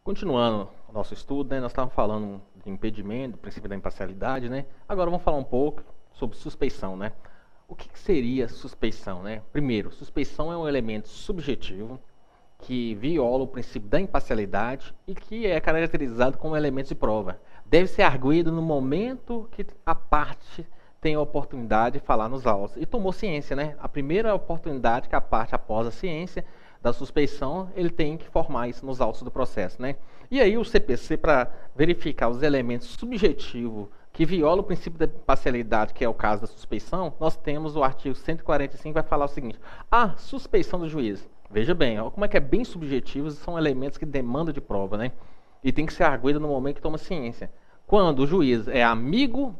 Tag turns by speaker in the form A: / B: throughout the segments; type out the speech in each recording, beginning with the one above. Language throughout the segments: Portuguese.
A: Continuando o nosso estudo, né, nós estávamos falando de impedimento, do princípio da imparcialidade, né? Agora vamos falar um pouco sobre suspeição, né? O que seria suspeição, né? Primeiro, suspeição é um elemento subjetivo que viola o princípio da imparcialidade e que é caracterizado como elemento de prova. Deve ser arguido no momento que a parte tem a oportunidade de falar nos autos. E tomou ciência, né? A primeira oportunidade que a parte, após a ciência da suspeição, ele tem que formar isso nos autos do processo, né? E aí o CPC, para verificar os elementos subjetivos que violam o princípio da imparcialidade, que é o caso da suspeição, nós temos o artigo 145, vai falar o seguinte: a suspeição do juiz. Veja bem, ó, como é que é bem subjetivo, são elementos que demandam de prova, né? E tem que ser arguído no momento que toma ciência. Quando o juiz é amigo,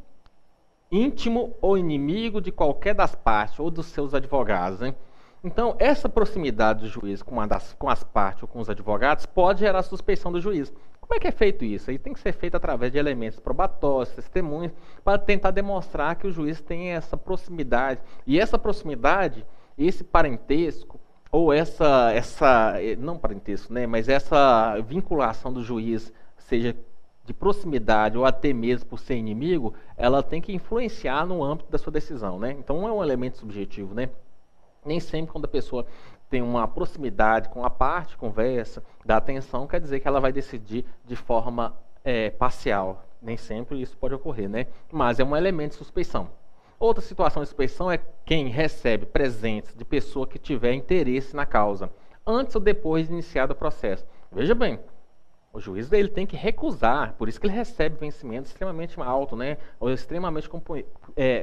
A: íntimo ou inimigo de qualquer das partes ou dos seus advogados, né? Então, essa proximidade do juiz com as partes ou com os advogados pode gerar suspeição do juiz. Como é que é feito isso? Aí tem que ser feito através de elementos probatórios, testemunhas, para tentar demonstrar que o juiz tem essa proximidade. E essa proximidade, esse parentesco, ou não parentesco, né, mas essa vinculação do juiz, seja de proximidade ou até mesmo por ser inimigo, ela tem que influenciar no âmbito da sua decisão, né? Então, é um elemento subjetivo, né? Nem sempre quando a pessoa tem uma proximidade com a parte, conversa, dá atenção, quer dizer que ela vai decidir de forma parcial. Nem sempre isso pode ocorrer, né? Mas é um elemento de suspeição. Outra situação de suspeição é quem recebe presentes de pessoa que tiver interesse na causa, antes ou depois de iniciado o processo. Veja bem, o juiz dele tem que recusar, por isso que ele recebe vencimento extremamente alto, né? Ou extremamente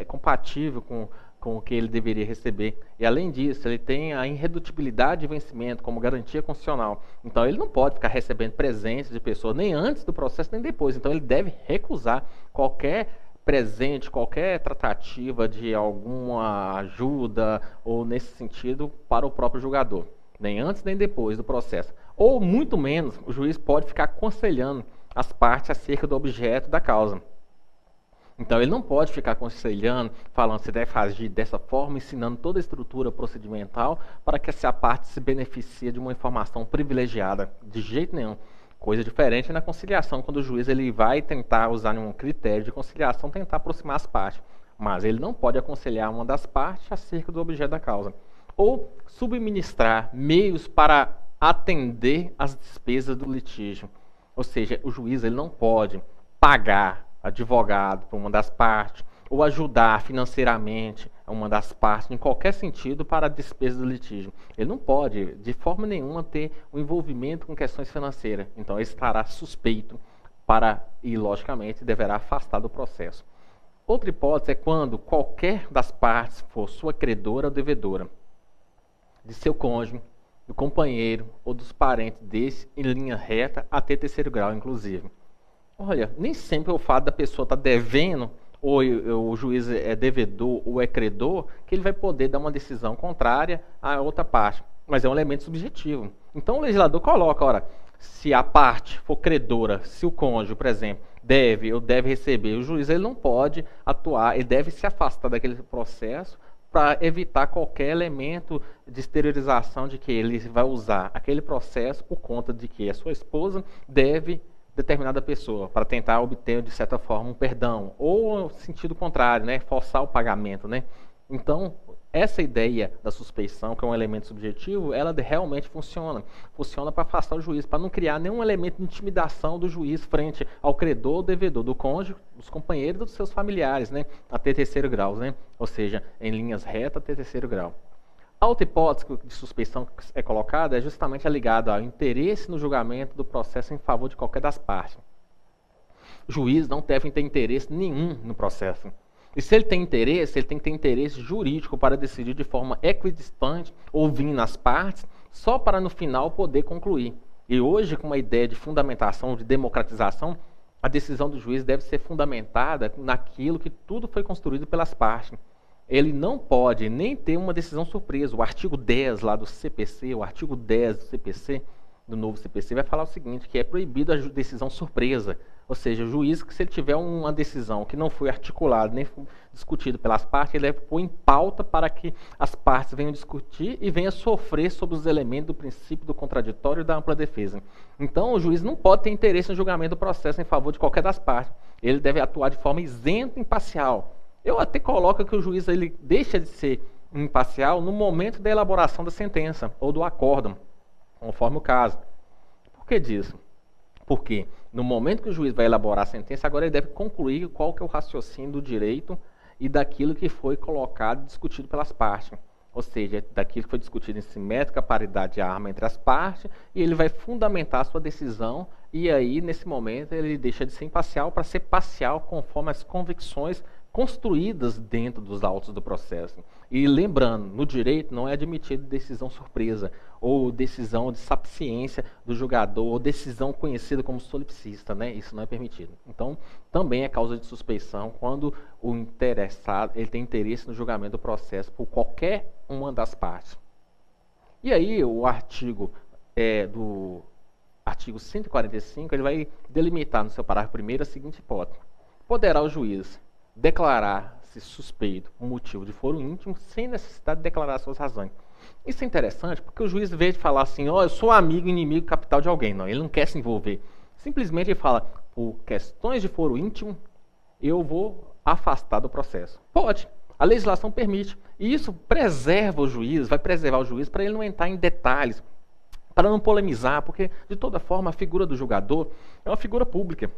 A: compatível com o que ele deveria receber. E além disso, ele tem a irredutibilidade de vencimento como garantia constitucional. Então ele não pode ficar recebendo presentes de pessoas nem antes do processo nem depois. Então ele deve recusar qualquer presente, qualquer tratativa de alguma ajuda ou nesse sentido para o próprio julgador, nem antes nem depois do processo. Ou muito menos, o juiz pode ficar aconselhando as partes acerca do objeto da causa. Então ele não pode ficar aconselhando, falando que você deve agir dessa forma, ensinando toda a estrutura procedimental para que essa parte se beneficie de uma informação privilegiada. De jeito nenhum. Coisa diferente na conciliação, quando o juiz ele vai tentar usar um critério de conciliação, tentar aproximar as partes. Mas ele não pode aconselhar uma das partes acerca do objeto da causa. Ou subministrar meios para atender às despesas do litígio. Ou seja, o juiz ele não pode pagar advogado para uma das partes, ou ajudar financeiramente uma das partes, em qualquer sentido, para a despesa do litígio. Ele não pode, de forma nenhuma, ter um envolvimento com questões financeiras. Então, ele estará suspeito e, logicamente, deverá afastar do processo. Outra hipótese é quando qualquer das partes for sua credora ou devedora, de seu cônjuge, do companheiro ou dos parentes desse, em linha reta, até terceiro grau, inclusive. Olha, nem sempre o fato da pessoa estar devendo, ou o juiz é devedor ou é credor, que ele vai poder dar uma decisão contrária à outra parte. Mas é um elemento subjetivo. Então o legislador coloca, ora, se a parte for credora, se o cônjuge, por exemplo, deve ou deve receber, o juiz ele não pode atuar, ele deve se afastar daquele processo para evitar qualquer elemento de exteriorização de que ele vai usar aquele processo por conta de que a sua esposa deve determinada pessoa, para tentar obter, de certa forma, um perdão, ou no sentido contrário, né, forçar o pagamento, né? Então, essa ideia da suspeição, que é um elemento subjetivo, ela realmente funciona para afastar o juiz, para não criar nenhum elemento de intimidação do juiz frente ao credor ou devedor, do cônjuge, dos companheiros e dos seus familiares, né, até terceiro grau, né? Ou seja, em linhas retas até terceiro grau. A outra hipótese de suspeição que é colocada é justamente ligada ao interesse no julgamento do processo em favor de qualquer das partes. O juiz não deve ter interesse nenhum no processo. E se ele tem interesse, ele tem que ter interesse jurídico para decidir de forma equidistante, ouvindo as partes, só para no final poder concluir. E hoje, com uma ideia de fundamentação, de democratização, a decisão do juiz deve ser fundamentada naquilo que tudo foi construído pelas partes. Ele não pode nem ter uma decisão surpresa. O artigo 10 lá do CPC, o artigo 10 do CPC, do novo CPC vai falar o seguinte, que é proibida a decisão surpresa. Ou seja, o juiz, que se ele tiver uma decisão que não foi articulada, nem foi discutida pelas partes, ele deve pôr em pauta para que as partes venham discutir e venham sofrer sobre os elementos do princípio do contraditório e da ampla defesa. Então, o juiz não pode ter interesse no julgamento do processo em favor de qualquer das partes. Ele deve atuar de forma isenta e imparcial. Eu até coloco que o juiz ele deixa de ser imparcial no momento da elaboração da sentença ou do acórdão, conforme o caso. Por que disso? Porque no momento que o juiz vai elaborar a sentença, agora ele deve concluir qual que é o raciocínio do direito e daquilo que foi colocado e discutido pelas partes. Ou seja, daquilo que foi discutido em simétrica paridade de arma entre as partes, e ele vai fundamentar a sua decisão, e aí, nesse momento, ele deixa de ser imparcial para ser parcial conforme as convicções construídas dentro dos autos do processo. E lembrando, no direito não é admitido decisão surpresa, ou decisão de sapisciência do julgador, ou decisão conhecida como solipsista, né? Isso não é permitido. Então, também é causa de suspeição quando o interessado ele tem interesse no julgamento do processo por qualquer uma das partes. E aí, o artigo do artigo 145, ele vai delimitar no seu parágrafo 1º a seguinte hipótese. Poderá o juiz declarar-se suspeito por motivo de foro íntimo sem necessidade de declarar suas razões. Isso é interessante porque o juiz, em vez de falar assim, eu sou amigo, inimigo, capital de alguém, não, ele não quer se envolver. Simplesmente ele fala, por questões de foro íntimo, eu vou afastar do processo. Pode, a legislação permite. E isso preserva o juiz, vai preservar o juiz para ele não entrar em detalhes, para não polemizar, porque, de toda forma, a figura do julgador é uma figura pública.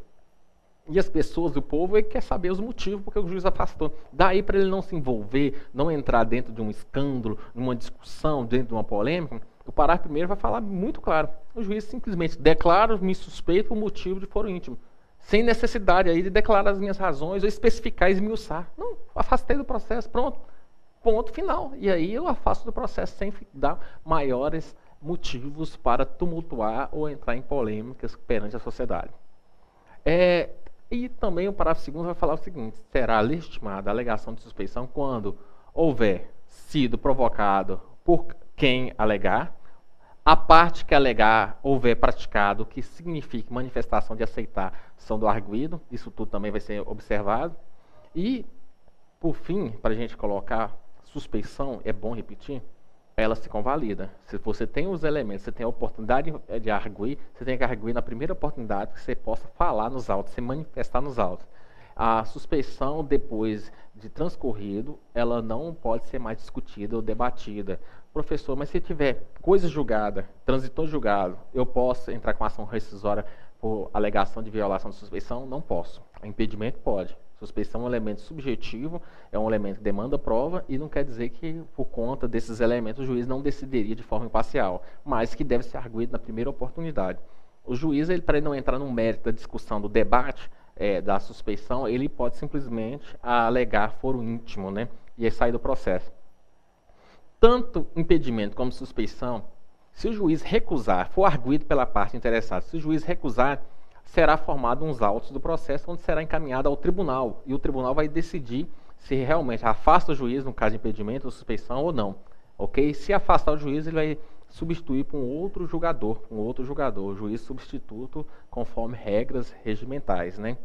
A: E as pessoas, o povo, ele quer saber os motivos porque o juiz afastou. Daí, para ele não se envolver, não entrar dentro de um escândalo, numa discussão, dentro de uma polêmica, o parágrafo 1º vai falar muito claro. O juiz simplesmente declara-me suspeito por motivo de foro íntimo, sem necessidade aí de declarar as minhas razões ou especificar e esmiuçar. Não, afastei do processo, pronto. Ponto final. E aí eu afasto do processo sem dar maiores motivos para tumultuar ou entrar em polêmicas perante a sociedade. E também o parágrafo 2º vai falar o seguinte, será legitimada a alegação de suspeição quando houver sido provocado por quem alegar, a parte que alegar houver praticado o que signifique manifestação de aceitação do arguido, isso tudo também vai ser observado, e, por fim, para a gente colocar suspeição, é bom repetir, ela se convalida. Se você tem os elementos, você tem a oportunidade de arguir, você tem que arguir na primeira oportunidade que você possa falar nos autos, se manifestar nos autos. A suspeição, depois de transcorrido, ela não pode ser mais discutida ou debatida. Professor, mas se tiver coisa julgada, transitor julgado, eu posso entrar com ação rescisória por alegação de violação de suspeição? Não posso. O impedimento pode. Suspeição é um elemento subjetivo, é um elemento que demanda prova e não quer dizer que, por conta desses elementos, o juiz não decidiria de forma imparcial, mas que deve ser arguído na primeira oportunidade. O juiz, para ele não entrar no mérito da discussão do debate da suspeição, ele pode simplesmente alegar foro íntimo, né, e aí sair do processo. Tanto impedimento como suspeição, se o juiz recusar, for arguído pela parte interessada, se o juiz recusar, será formado uns autos do processo onde será encaminhado ao tribunal e o tribunal vai decidir se realmente afasta o juiz no caso de impedimento ou suspeição ou não, ok? Se afastar o juiz, ele vai substituir por um outro julgador, o juiz substituto conforme regras regimentais, né?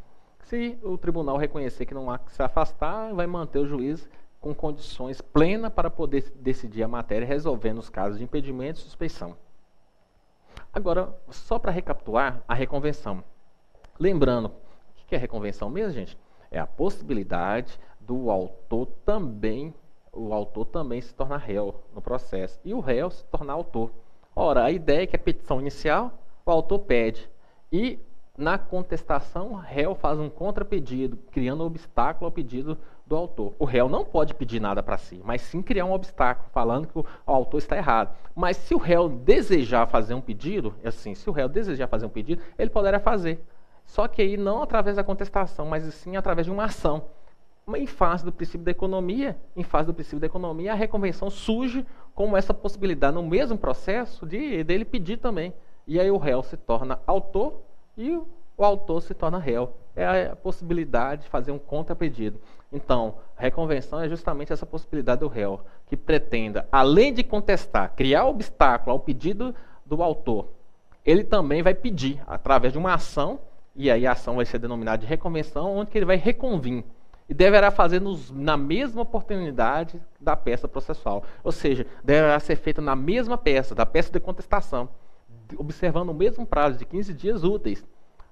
A: Se o tribunal reconhecer que não há que se afastar, vai manter o juiz com condições plenas para poder decidir a matéria, resolvendo os casos de impedimento e suspeição. Agora, só para recapitular, a reconvenção. Lembrando, o que é reconvenção mesmo, gente? É a possibilidade do autor também se tornar réu no processo e o réu se tornar autor. Ora, a ideia é que a petição inicial, o autor pede e na contestação o réu faz um contrapedido, criando um obstáculo ao pedido do autor. O réu não pode pedir nada para si, mas sim criar um obstáculo, falando que o autor está errado. Mas se o réu desejar fazer um pedido, ele poderá fazer. Só que aí não através da contestação, mas sim através de uma ação. Em face do princípio da economia, a reconvenção surge como essa possibilidade no mesmo processo dele pedir também. E aí o réu se torna autor e o autor se torna réu. É a possibilidade de fazer um contrapedido. Então, a reconvenção é justamente essa possibilidade do réu, que pretenda, além de contestar, criar obstáculo ao pedido do autor, ele também vai pedir, através de uma ação, e aí a ação vai ser denominada de reconvenção, onde que ele vai reconvir. E deverá fazer na mesma oportunidade da peça processual. Ou seja, deverá ser feita na mesma peça, da peça de contestação, observando o mesmo prazo de 15 dias úteis.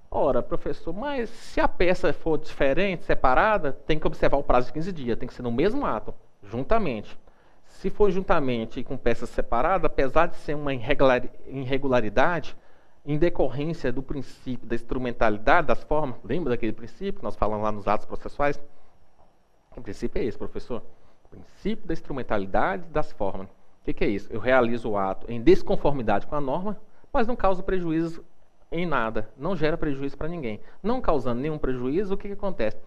A: Ora, professor, mas se a peça for diferente, separada, tem que observar o prazo de 15 dias, tem que ser no mesmo ato, juntamente. Se for juntamente com peças separadas, apesar de ser uma irregularidade, em decorrência do princípio da instrumentalidade das formas, lembra daquele princípio que nós falamos lá nos atos processuais? O princípio é esse, professor. O princípio da instrumentalidade das formas. O que é isso? Eu realizo o ato em desconformidade com a norma, mas não causo prejuízo em nada, não gera prejuízo para ninguém. Não causando nenhum prejuízo, o que acontece?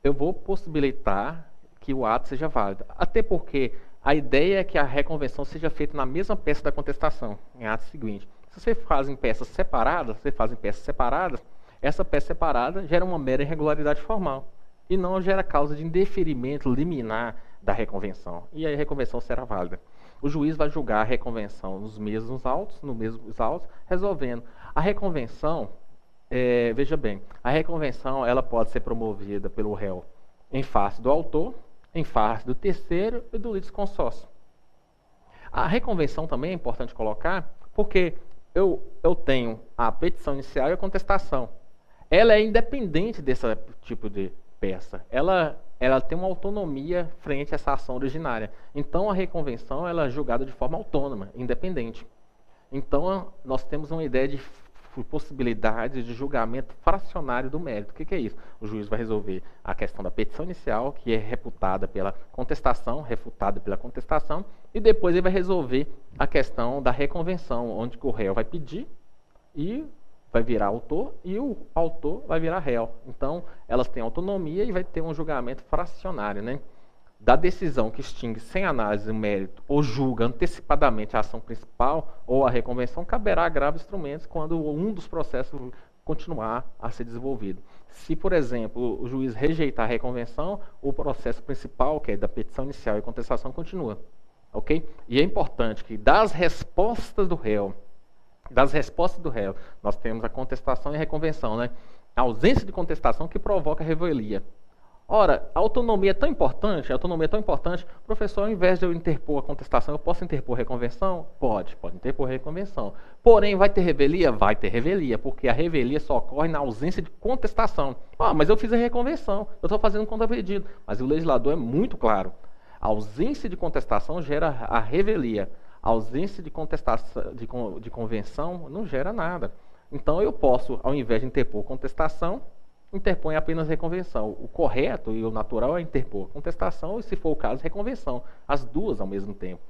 A: Eu vou possibilitar que o ato seja válido. Até porque a ideia é que a reconvenção seja feita na mesma peça da contestação, em ato seguinte. Se você faz em peças separadas, essa peça separada gera uma mera irregularidade formal e não gera causa de indeferimento liminar da reconvenção. E aí a reconvenção será válida. O juiz vai julgar a reconvenção nos mesmos autos, resolvendo. A reconvenção, veja bem, a reconvenção ela pode ser promovida pelo réu em face do autor, em face do terceiro e do litisconsórcio. A reconvenção também é importante colocar, porque eu tenho a petição inicial e a contestação. Ela é independente desse tipo de peça. Ela tem uma autonomia frente a essa ação originária. Então, a reconvenção ela é julgada de forma autônoma, independente. Então, nós temos uma ideia de possibilidade de julgamento fracionário do mérito. O que é isso? O juiz vai resolver a questão da petição inicial, que é refutada pela contestação, e depois ele vai resolver a questão da reconvenção, onde o réu vai pedir e vai virar autor, e o autor vai virar réu. Então, elas têm autonomia e vai ter um julgamento fracionário, né? Da decisão que extingue sem análise o mérito ou julga antecipadamente a ação principal ou a reconvenção, caberá agravos instrumentos quando um dos processos continuar a ser desenvolvido. Se, por exemplo, o juiz rejeitar a reconvenção, o processo principal, que é da petição inicial e contestação, continua. Ok? E é importante que das respostas do réu, nós temos a contestação e a reconvenção, né? A ausência de contestação que provoca a revelia. Ora, a autonomia é tão importante, professor, ao invés de eu interpor a contestação, eu posso interpor a reconvenção? Pode interpor a reconvenção. Porém, vai ter revelia? Vai ter revelia, porque a revelia só ocorre na ausência de contestação. Mas eu fiz a reconvenção, eu estou fazendo um contrapedido. Mas o legislador é muito claro. A ausência de contestação gera a revelia. A ausência de contestação, de convenção não gera nada. Então, eu posso, ao invés de interpor contestação, interpõe apenas reconvenção. O correto e o natural é interpor contestação e, se for o caso, reconvenção. As duas ao mesmo tempo.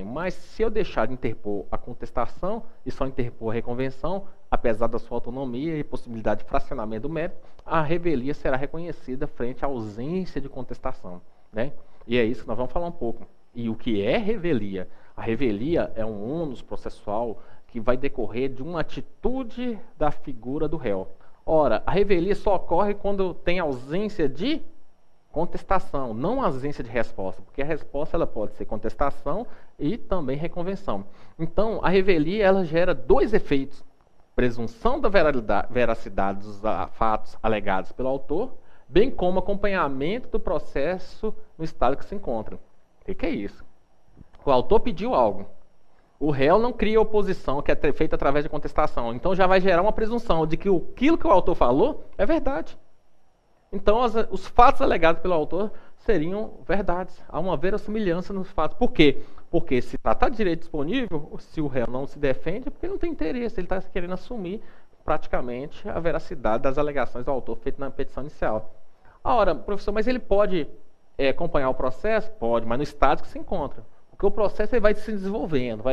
A: Mas se eu deixar de interpor a contestação e só interpor a reconvenção, apesar da sua autonomia e possibilidade de fracionamento do mérito, a revelia será reconhecida frente à ausência de contestação, né? E é isso que nós vamos falar um pouco. E o que é revelia? A revelia é um ônus processual que vai decorrer de uma atitude da figura do réu. Ora, a revelia só ocorre quando tem ausência de contestação, não ausência de resposta, porque a resposta ela pode ser contestação e também reconvenção. Então, a revelia ela gera dois efeitos: presunção da veracidade dos fatos alegados pelo autor, bem como acompanhamento do processo no estado que se encontra. O que é isso? O autor pediu algo. O réu não cria oposição que é feita através de contestação. Então já vai gerar uma presunção de que aquilo que o autor falou é verdade. Então os fatos alegados pelo autor seriam verdades. Há uma verossimilhança nos fatos. Por quê? Porque se tratar de direito disponível, se o réu não se defende, é porque ele não tem interesse. Ele está querendo assumir praticamente a veracidade das alegações do autor feitas na petição inicial. Ora, professor, mas ele pode acompanhar o processo? Pode, mas no estado que se encontra. Porque o processo ele vai se desenvolvendo,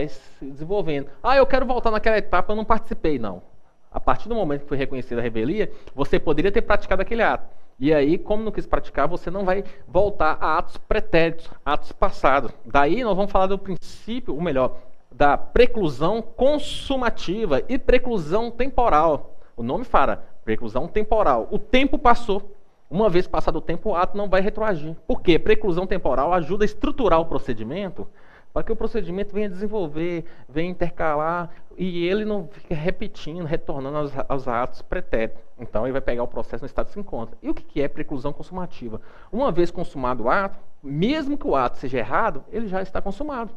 A: eu quero voltar naquela etapa, eu não participei, não. A partir do momento que foi reconhecida a revelia, você poderia ter praticado aquele ato. E aí, como não quis praticar, você não vai voltar a atos pretéritos, atos passados. Daí nós vamos falar do princípio, ou melhor, da preclusão consumativa e preclusão temporal. O nome fala, preclusão temporal. O tempo passou. Uma vez passado o tempo, o ato não vai retroagir. Por quê? Preclusão temporal ajuda a estruturar o procedimento para que o procedimento venha desenvolver, venha intercalar e ele não fique repetindo, retornando aos atos pretéritos. Então ele vai pegar o processo no estado que se encontra. E o que é preclusão consumativa? Uma vez consumado o ato, mesmo que o ato seja errado, ele já está consumado.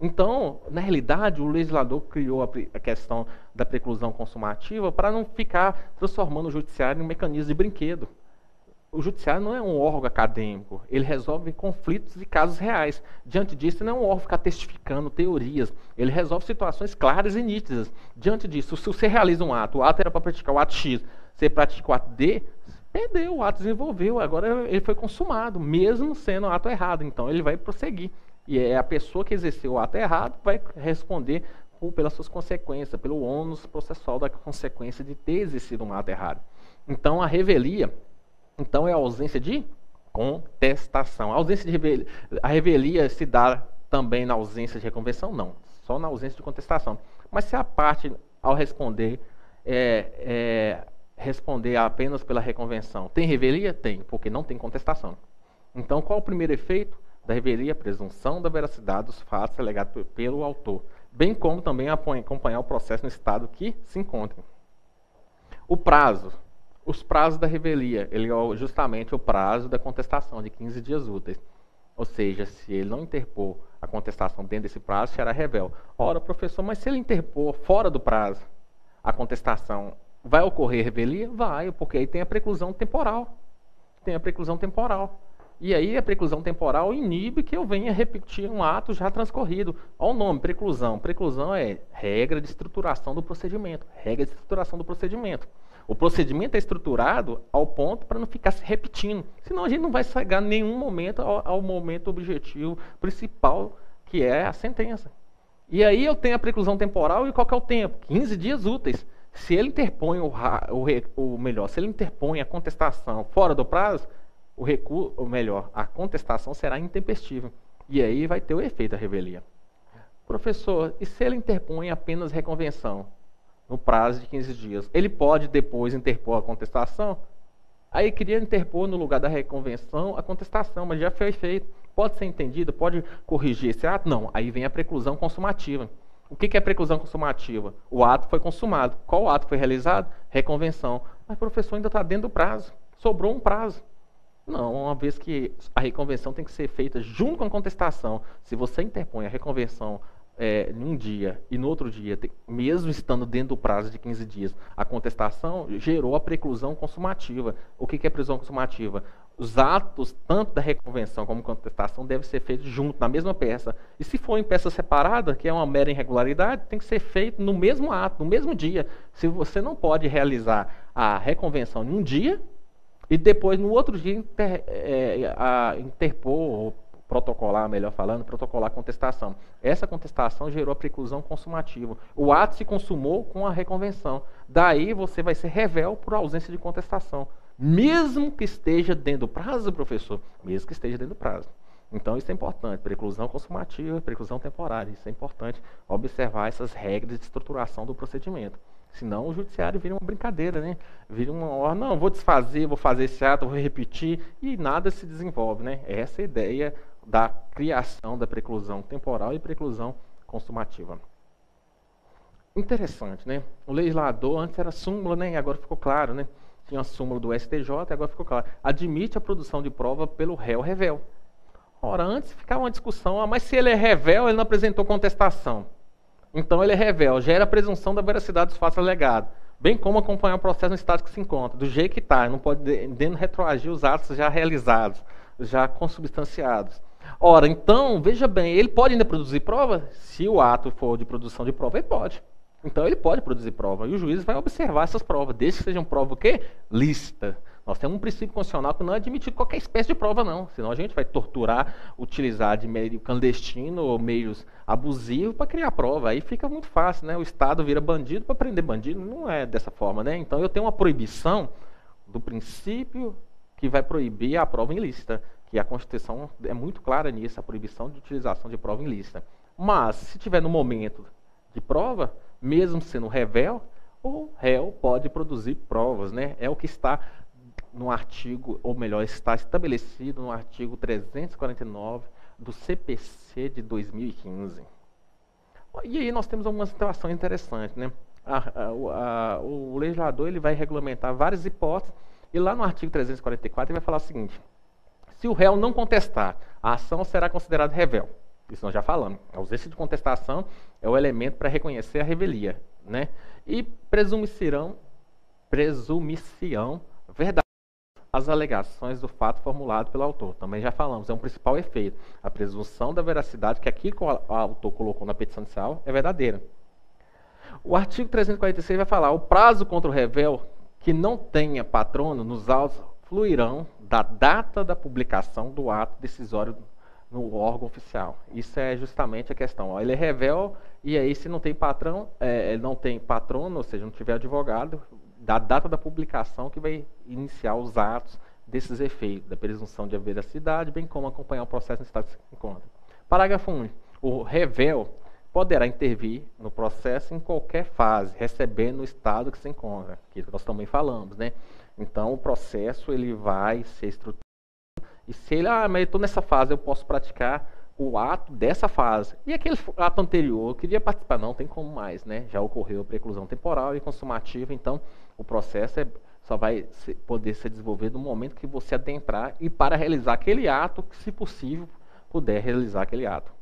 A: Então, na realidade, o legislador criou a questão da preclusão consumativa para não ficar transformando o judiciário em um mecanismo de brinquedo. O judiciário não é um órgão acadêmico, ele resolve conflitos e casos reais. Diante disso, não é um órgão ficar testificando teorias, ele resolve situações claras e nítidas. Diante disso, se você realiza um ato, o ato era para praticar o ato X, você pratica o ato D, perdeu, o ato desenvolveu, agora ele foi consumado, mesmo sendo o ato errado, então ele vai prosseguir. E é a pessoa que exerceu o ato errado vai responder pelas suas consequências, pelo ônus processual da consequência de ter exercido um ato errado. Então, a revelia, então, é a ausência de contestação. A revelia se dá também na ausência de reconvenção? Não, só na ausência de contestação. Mas se a parte, ao responder, responder apenas pela reconvenção, tem revelia? Tem, porque não tem contestação. Então, qual o primeiro efeito da revelia? Presunção da veracidade dos fatos alegados pelo autor, bem como também acompanhar o processo no estado que se encontra. O prazo. Os prazos da revelia, ele é justamente o prazo da contestação, de 15 dias úteis. Ou seja, se ele não interpor a contestação dentro desse prazo, será revel. Ora, professor, mas se ele interpor fora do prazo a contestação, vai ocorrer revelia? Vai, porque aí tem a preclusão temporal. Tem a preclusão temporal. E aí a preclusão temporal inibe que eu venha repetir um ato já transcorrido. Olha o nome, preclusão. Preclusão é regra de estruturação do procedimento. Regra de estruturação do procedimento. O procedimento é estruturado ao ponto para não ficar se repetindo. Senão a gente não vai chegar em nenhum momento ao momento objetivo principal, que é a sentença. E aí eu tenho a preclusão temporal e qual que é o tempo? 15 dias úteis. Se ele interpõe se ele interpõe a contestação fora do prazo, o recurso, ou melhor, a contestação será intempestiva. E aí vai ter o efeito da revelia. Professor, e se ele interpõe apenas reconvenção no prazo de 15 dias? Ele pode depois interpor a contestação? Aí queria interpor no lugar da reconvenção a contestação, mas já foi feito. Pode ser entendido? Pode corrigir esse ato? Não. Aí vem a preclusão consumativa. O que é preclusão consumativa? O ato foi consumado. Qual ato foi realizado? Reconvenção. Mas professor, ainda está dentro do prazo. Sobrou um prazo. Não, uma vez que a reconvenção tem que ser feita junto com a contestação. Se você interpõe a reconvenção em um dia e no outro dia, mesmo estando dentro do prazo de 15 dias, a contestação gerou a preclusão consumativa. O que é preclusão consumativa? Os atos, tanto da reconvenção como contestação, devem ser feitos junto, na mesma peça. E se for em peça separada, que é uma mera irregularidade, tem que ser feito no mesmo ato, no mesmo dia. Se você não pode realizar a reconvenção em um dia e depois, no outro dia, interpor, ou protocolar, melhor falando, protocolar a contestação. Essa contestação gerou a preclusão consumativa. O ato se consumou com a reconvenção. Daí você vai ser revel por ausência de contestação. Mesmo que esteja dentro do prazo, professor, mesmo que esteja dentro do prazo. Então isso é importante, preclusão consumativa, preclusão temporária. Isso é importante observar essas regras de estruturação do procedimento. Senão o judiciário vira uma brincadeira, né? Vira uma, não, vou desfazer, vou fazer esse ato, vou repetir, e nada se desenvolve, né? Essa é a ideia da criação da preclusão temporal e preclusão consumativa. Interessante, né? O legislador, antes era súmula, né? E agora ficou claro, né? Tinha a súmula do STJ, e agora ficou claro. Admite a produção de prova pelo réu revel. Ora, antes ficava uma discussão, mas se ele é revel, ele não apresentou contestação. Então ele é revel, gera a presunção da veracidade dos fatos alegados, bem como acompanhar o processo no estado que se encontra, do jeito que está, não pode retroagir os atos já realizados, já consubstanciados. Ora, então, veja bem, ele pode ainda produzir prova? Se o ato for de produção de prova, ele pode. Então ele pode produzir prova, e o juiz vai observar essas provas, desde que sejam prova o quê? Lícita. Nós temos um princípio constitucional que não é admitir qualquer espécie de prova, não. Senão a gente vai torturar, utilizar de meio clandestino ou meios abusivos para criar prova. Aí fica muito fácil, né? O Estado vira bandido para prender bandido. Não é dessa forma, né? Então eu tenho uma proibição do princípio que vai proibir a prova ilícita. Que a Constituição é muito clara nisso, a proibição de utilização de prova ilícita. Mas, se tiver no momento de prova, mesmo sendo revel, o réu pode produzir provas, né? É o que está no artigo, ou melhor, está estabelecido no artigo 349 do CPC de 2015. E aí nós temos alguma situação interessante, né? O legislador ele vai regulamentar várias hipóteses e lá no artigo 344 ele vai falar o seguinte: se o réu não contestar, a ação será considerada revel. Isso nós já falamos. A ausência de contestação é o elemento para reconhecer a revelia, né? E presumição verdade as alegações do fato formulado pelo autor. Também já falamos, é um principal efeito. A presunção da veracidade que aquilo que o autor colocou na petição inicial é verdadeira. O artigo 346 vai falar: o prazo contra o revel que não tenha patrono nos autos fluirão da data da publicação do ato decisório no órgão oficial. Isso é justamente a questão. Ele é revel e aí se não tem patrão, ele não tem patrono, ou seja, não tiver advogado, da data da publicação que vai iniciar os atos desses efeitos, da presunção de veracidade, bem como acompanhar o processo no estado que se encontra. Parágrafo único. O revel poderá intervir no processo em qualquer fase, recebendo o estado que se encontra, que nós também falamos, né? Então, o processo ele vai ser estruturado, e se ele, mas eu estou nessa fase, eu posso praticar o ato dessa fase. E aquele ato anterior, eu queria participar, não tem como mais, né? Já ocorreu a preclusão temporal e consumativa, então o processo só vai poder ser desenvolvido no momento que você adentrar e para realizar aquele ato, se possível, puder realizar aquele ato.